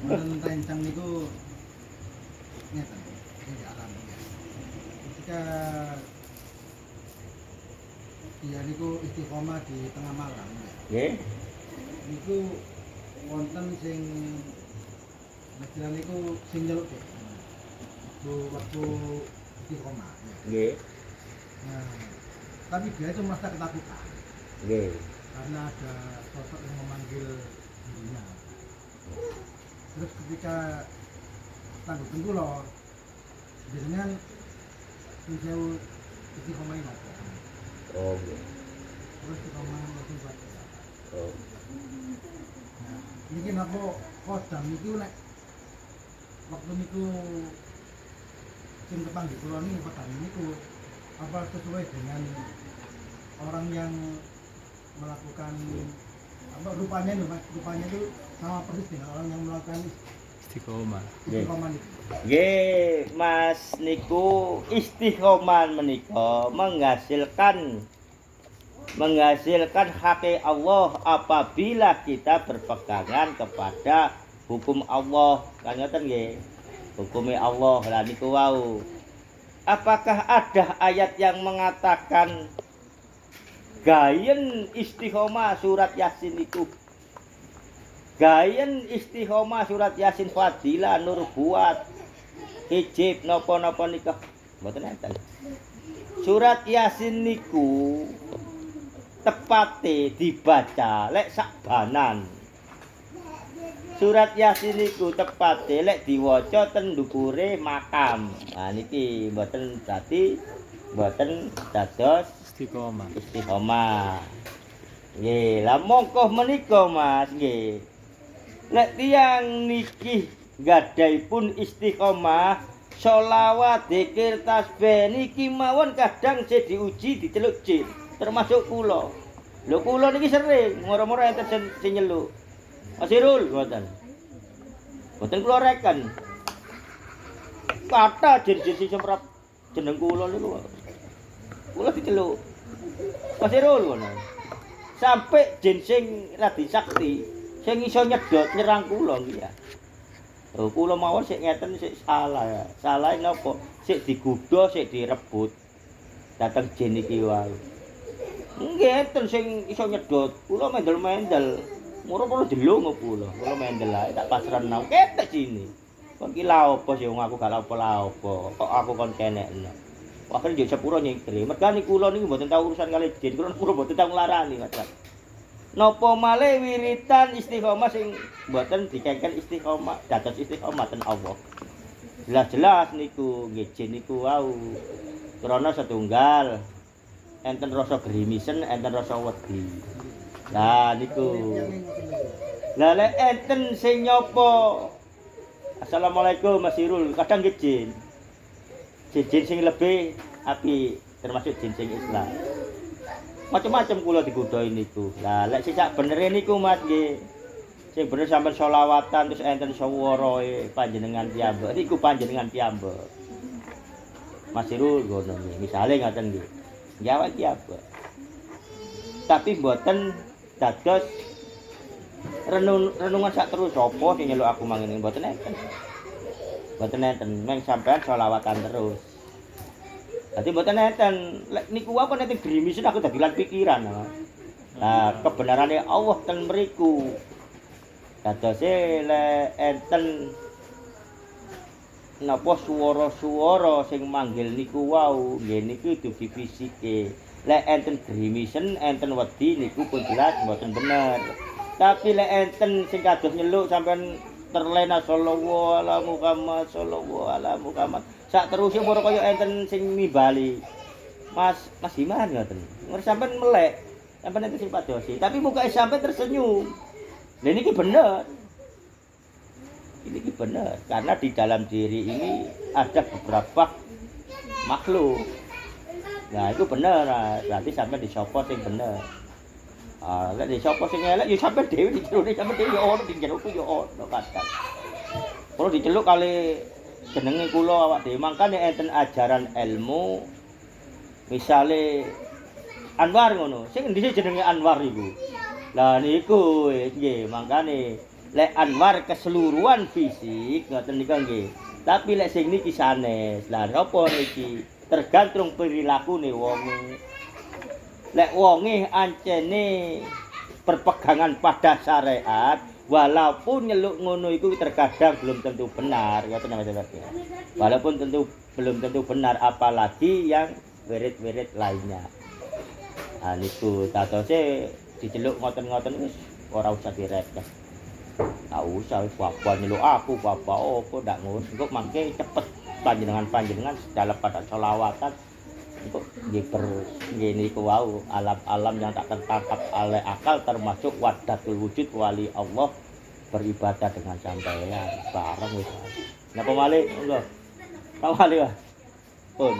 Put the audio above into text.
Wonten rencang niku ngeten, sing alam ya. Ketika dia niku istiqomah di tengah malam ya. Nggih. Niku wonten sing Mesra niku sing nyeluk deh. Waktu istiqomah ya. Nggih. Nah, tapi dia itu merasa ketakutan Nggih. karena ada sosok yang memanggil dirinya. Terus ketika tangguh tengkulor, biasanya sing sewu istiqomah ini apa? Oh, nggih. Terus istiqomah langsung buat. Oh. Nah, ini apa kodam itu nek waktu niku sing kepanggih kula niku kodam niku apa sesuai dengan orang yang melakukan apa rupanya itu Mas, rupanya itu sama persis dengan orang yang melakukan Istiqomah. istiqomah itu. Nggih, Mas niku istiqomah menika menghasilkan hak Allah apabila kita berpegangan kepada hukum Allah. Kan ngoten nggih. Hukume Allah lah niku wau. Apakah ada ayat yang mengatakan gayen istiqomah surat Yasin itu? Gayen istiqomah surat Yasin fadilah nur buat hijib napa-napa nikah mboten enten. Surat Yasin niku tepate dibaca lek sakbanan. Surat Yasin niku tepate lek diwaca ten ndukure makam. Nah niki mboten dados Istiqomah. istiqomah. Nggih, lah mongko menika Mas nggih. Lek tiyang niki gadhaipun istiqomah, sholawat, dzikir, tasbih niki mawon kadang sing diuji diteluk jin, termasuk kula. Lho kula niki sering moro-moro enten sing nyeluk. Masirul ngoten. Mboten kula reken. Kata jin-jin sing semprap jeneng kula niku. Kula diceluk. Masirul ngono. Sampai jin sing radi sakti sing iso nyedot nyerang kula nggih ya. Oh kula mawon sik ngeten sik salah ya. Salahe napa? Sik digudha, sik direbut. Dateng jin iki wae. Nggih enten sing iso nyedot. Kula mendel-mendel. Moro-moro jelung kula. Kula mendel ae tak pasrahno. Ketek sini. Kok iki lha opo sih wong aku gak lha opo. Kok aku kon kenekno. Akhire yo sepuro nyingkri. Mergane kula niki mboten tau urusan kali jin. Kula mboten tau nglarani, Mas. Napa malih wiritan istiqomah sing mboten dikengken istiqomah, dados istiqomah ten Allah. Jelas-jelas niku nggih jin niku wau krana setunggal enten rasa grimisen, enten rasa wedi. Lah niku. Lah lek enten sing nyopo Assalamualaikum Mas Irul, kadang nggih jin. Jin sing lebih api termasuk jin sing Islam. Macam-macam kula digodhoi niku. Lah lek sing sak benere niku Mas nggih. Sing bener sampean sholawatan terus enten swarae panjenengan piyambak. Niku panjenengan piyambak. Mas Irul ngono nggih. Misale ngaten nggih. Nggih awak piyambak. Tapi mboten dados renungan sak terus sapa sing nyeluk aku mangene mboten enten. Mboten enten. Meng sampean sholawatan terus. Dadi mboten enten lek niku apa nek grimisen aku dadi lan pikiran. Nah, kebenarane Allah ten mriku. Dadose lek enten napa swara-swara sing manggil niku wau, nggih niku dugi fisike. Lek enten grimisen, enten wedi niku pun jelas mboten bener. Tapi lek enten sing kados nyeluk sampean terlena sallallahu ala Muhammad sallallahu ala Muhammad sak terusé moro kaya enten sing nimbali. Mas Iman ngoten. Ngur sampean melek, sampean enten sing padosi, tapi muka sampean tersenyum. Lah niki bener. Ini bener karena di dalam diri ini ada beberapa makhluk. Nah, itu bener. Berarti sampean disopo sing bener. Lek disopo sing elek ya sampean dhewe diceluk, sampean dhewe ya ono diceluk ya ono kadang. Kalau diceluk kali jenenge kula awak dhewe mangkane enten ajaran ilmu misale Anwar ngono sing endi jenenge Anwar iku lah niku nggih mangkane Lek Anwar keseluruhan fisik ngoten niku nggih. Tapi lek sing niki sanes. Lah napa niki tergantung perilakune wonge. Lek wonge ancene berpegangan pada syariat, walaupun nyeluk ngono itu terkadang belum tentu benar, ngoten Mas. Walaupun belum tentu benar, apalagi yang wirid-wirid lainnya. Nah niku tatose diceluk ngoten-ngoten wis ora usah direpet. Tak usah wis bapak nyeluk aku, bapak opo ndak ngono. Engko mangke cepet panjenengan dalam pada sholawatan. Engko nggih niku wau alam-alam yang tak tertangkap oleh akal termasuk wahdatul wujud wali Allah beribadah dengan sampeyan bareng wis. Napa malih? Monggo. Pak malih, Pak. Pun.